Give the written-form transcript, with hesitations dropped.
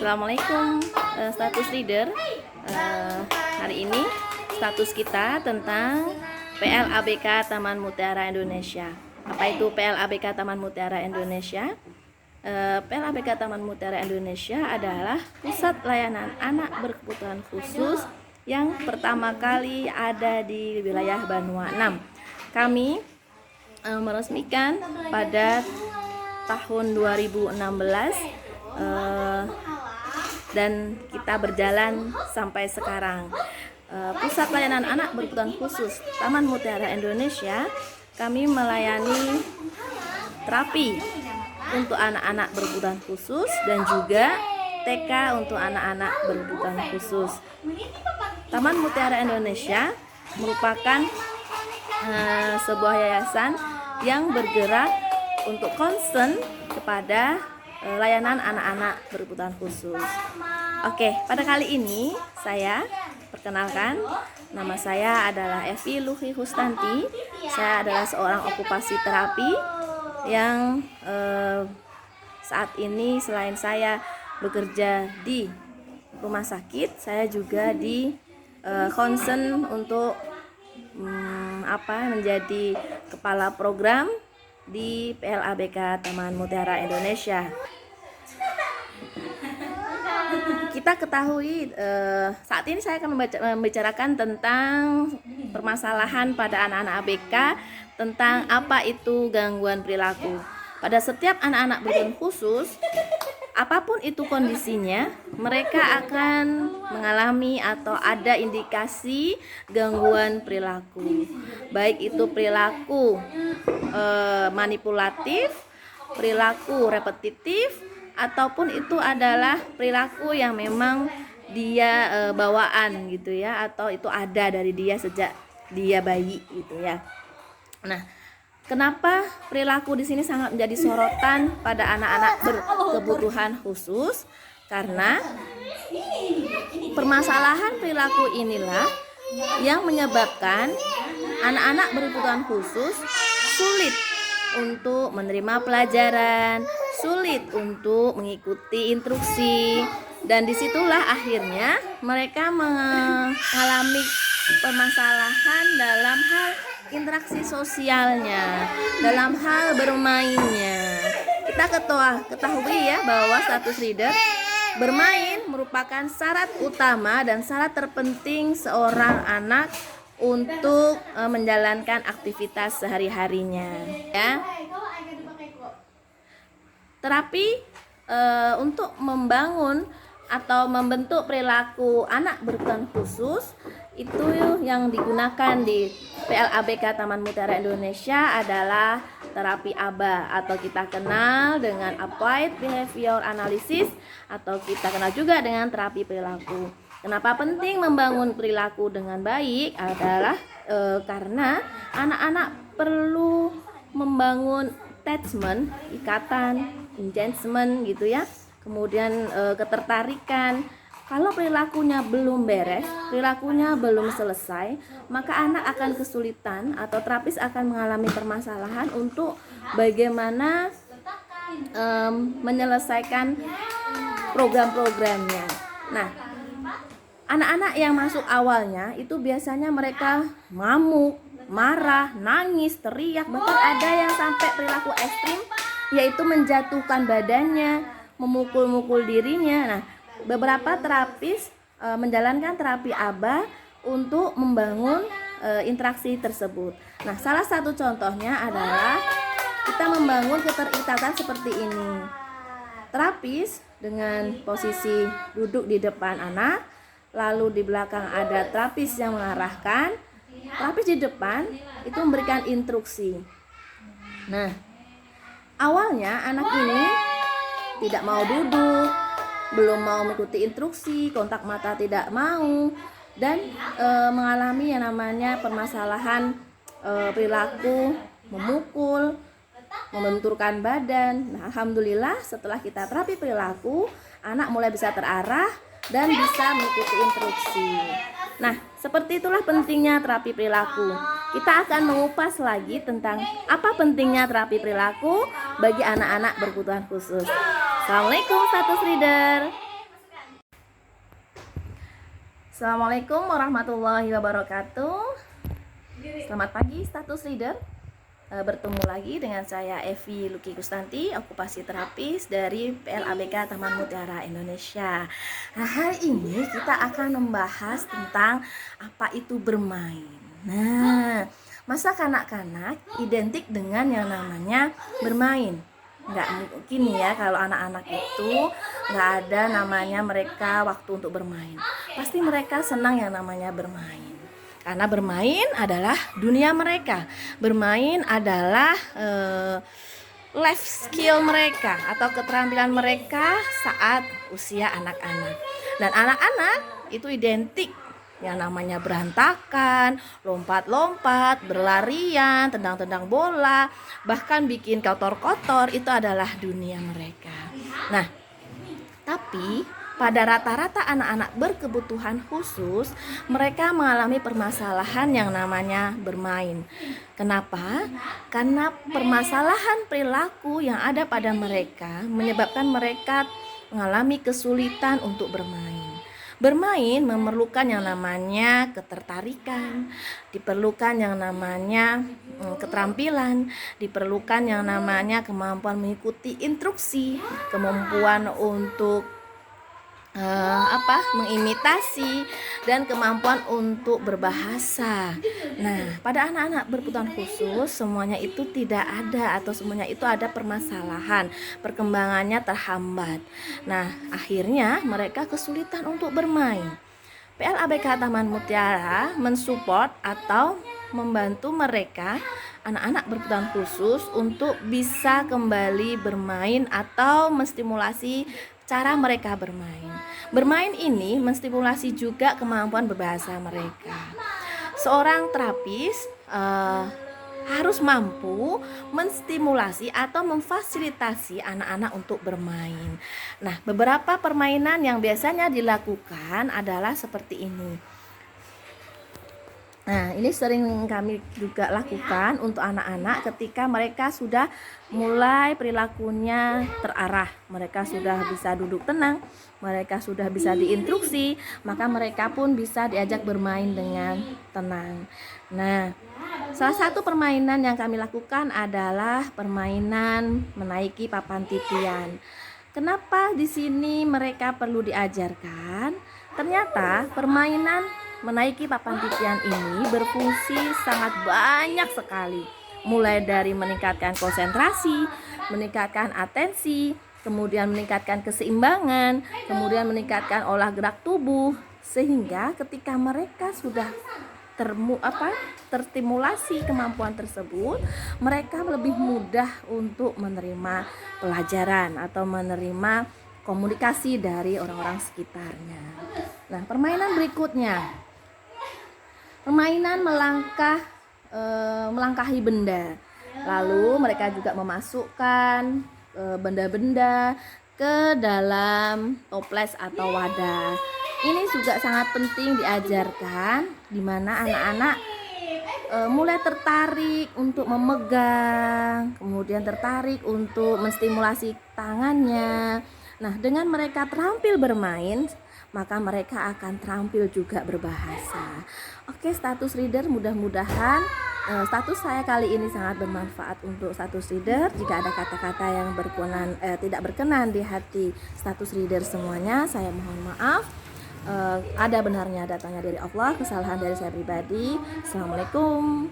Assalamualaikum, status reader. Hari ini status kita tentang PLABK Taman Mutiara Indonesia. Apa itu PLABK Taman Mutiara Indonesia? PLABK Taman Mutiara Indonesia adalah pusat layanan anak berkebutuhan khusus yang pertama kali ada di wilayah Banua 6. Kami meresmikan pada tahun 2016 dan kita berjalan sampai sekarang. Pusat layanan anak berkebutuhan khusus Taman Mutiara Indonesia, kami melayani terapi untuk anak-anak berkebutuhan khusus dan juga TK untuk anak-anak berkebutuhan khusus. Taman Mutiara Indonesia merupakan sebuah yayasan yang bergerak untuk concern kepada layanan anak-anak berkebutuhan khusus. Oke, pada kali ini saya perkenalkan, nama saya adalah Evi Luhi Hustanti. Saya adalah seorang okupasi terapi yang saat ini selain saya bekerja di rumah sakit, saya juga di concern untuk menjadi kepala program di PLABK Taman Mutiara Indonesia. Kita ketahui saat ini saya akan membicarakan tentang permasalahan pada anak-anak ABK tentang apa itu gangguan perilaku. Pada setiap anak-anak berkebutuhan khusus, apapun itu kondisinya, mereka akan mengalami atau ada indikasi gangguan perilaku. Baik itu perilaku manipulatif, perilaku repetitif, ataupun itu adalah perilaku yang memang dia bawaan gitu ya, atau itu ada dari dia sejak dia bayi gitu ya. Nah, kenapa perilaku di sini sangat menjadi sorotan pada anak-anak berkebutuhan khusus? Karena permasalahan perilaku inilah yang menyebabkan anak-anak berkebutuhan khusus sulit untuk menerima pelajaran, sulit untuk mengikuti instruksi, dan disitulah akhirnya mereka mengalami permasalahan dalam hal interaksi sosialnya, dalam hal bermainnya. Kita ketahui ya bahwa status reader, bermain merupakan syarat utama dan syarat terpenting seorang anak untuk menjalankan aktivitas sehari-harinya ya. Terapi untuk membangun atau membentuk perilaku anak berkebutuhan khusus itu yang digunakan di PLABK Taman Mutiara Indonesia adalah terapi ABA atau kita kenal dengan Applied Behavior Analysis atau kita kenal juga dengan terapi perilaku. Kenapa penting membangun perilaku dengan baik adalah karena anak-anak perlu membangun attachment, ikatan, engagement gitu ya. Kemudian ketertarikan. Kalau perilakunya belum beres, perilakunya belum selesai, maka anak akan kesulitan atau terapis akan mengalami permasalahan untuk bagaimana menyelesaikan program-programnya. Nah, anak-anak yang masuk awalnya itu biasanya mereka ngamuk, marah, nangis, teriak, bahkan ada yang sampai perilaku ekstrim, yaitu menjatuhkan badannya, memukul-mukul dirinya. Nah, beberapa terapis menjalankan terapi ABA untuk membangun interaksi tersebut. Nah, salah satu contohnya adalah kita membangun keterikatan seperti ini. Terapis dengan posisi duduk di depan anak, lalu di belakang ada terapis yang mengarahkan. Terapis di depan itu memberikan instruksi. Nah, awalnya anak ini tidak mau duduk, belum mau mengikuti instruksi, kontak mata tidak mau, dan mengalami yang namanya permasalahan perilaku, memukul, membenturkan badan. Nah, alhamdulillah setelah kita terapi perilaku, anak mulai bisa terarah dan bisa mengikuti instruksi. Nah, seperti itulah pentingnya terapi perilaku. Kita akan mengupas lagi tentang apa pentingnya terapi perilaku bagi anak-anak berkebutuhan khusus. Assalamualaikum status reader. Assalamualaikum warahmatullahi wabarakatuh. Selamat pagi status reader. Bertemu lagi dengan saya Evi Luki Gustanti, okupasi terapis dari PLABK Taman Mutiara Indonesia. Nah, hari ini kita akan membahas tentang apa itu bermain. Nah, masa kanak-kanak identik dengan yang namanya bermain. Nggak mungkin ya kalau anak-anak itu nggak ada namanya mereka waktu untuk bermain. Pasti mereka senang yang namanya bermain. Karena bermain adalah dunia mereka. Bermain adalah life skill mereka atau keterampilan mereka saat usia anak-anak. Dan anak-anak itu identik yang namanya berantakan, lompat-lompat, berlarian, tendang-tendang bola, bahkan bikin kotor-kotor, itu adalah dunia mereka. Nah, tapi pada rata-rata anak-anak berkebutuhan khusus, mereka mengalami permasalahan yang namanya bermain. Kenapa? Karena permasalahan perilaku yang ada pada mereka menyebabkan mereka mengalami kesulitan untuk bermain. Bermain memerlukan yang namanya ketertarikan, diperlukan yang namanya keterampilan, diperlukan yang namanya kemampuan mengikuti instruksi, kemampuan untuk mengimitasi, dan kemampuan untuk berbahasa. Nah, pada anak-anak berkebutuhan khusus semuanya itu tidak ada, atau semuanya itu ada permasalahan, perkembangannya terhambat. Nah, akhirnya mereka kesulitan untuk bermain. PLABK Taman Mutiara mensupport atau membantu mereka anak-anak berkebutuhan khusus untuk bisa kembali bermain atau menstimulasi cara mereka bermain. Bermain ini menstimulasi juga kemampuan berbahasa mereka. Seorang terapis harus mampu menstimulasi atau memfasilitasi anak-anak untuk bermain. Nah, beberapa permainan yang biasanya dilakukan adalah seperti ini. Nah, ini sering kami juga lakukan untuk anak-anak ketika mereka sudah mulai perilakunya terarah. Mereka sudah bisa duduk tenang, mereka sudah bisa diinstruksi, maka mereka pun bisa diajak bermain dengan tenang. Nah, salah satu permainan yang kami lakukan adalah permainan menaiki papan titian. Kenapa di sini mereka perlu diajarkan? Ternyata permainan menaiki papan titian ini berfungsi sangat banyak sekali. Mulai dari meningkatkan konsentrasi, meningkatkan atensi, kemudian meningkatkan keseimbangan, kemudian meningkatkan olah gerak tubuh, sehingga ketika mereka sudah terstimulasi kemampuan tersebut, mereka lebih mudah untuk menerima pelajaran atau menerima komunikasi dari orang-orang sekitarnya. Nah, permainan berikutnya, permainan melangkahi benda. Lalu mereka juga memasukkan benda-benda ke dalam toples atau wadah. Ini juga sangat penting diajarkan, di mana anak-anak mulai tertarik untuk memegang, kemudian tertarik untuk menstimulasi tangannya. Nah, dengan mereka terampil bermain, maka mereka akan terampil juga berbahasa. Oke, status reader, mudah-mudahan status saya kali ini sangat bermanfaat untuk status reader. Jika ada kata-kata yang tidak berkenan di hati status reader semuanya, saya mohon maaf. Ada benarnya datangnya dari Allah, kesalahan dari saya pribadi. Assalamualaikum.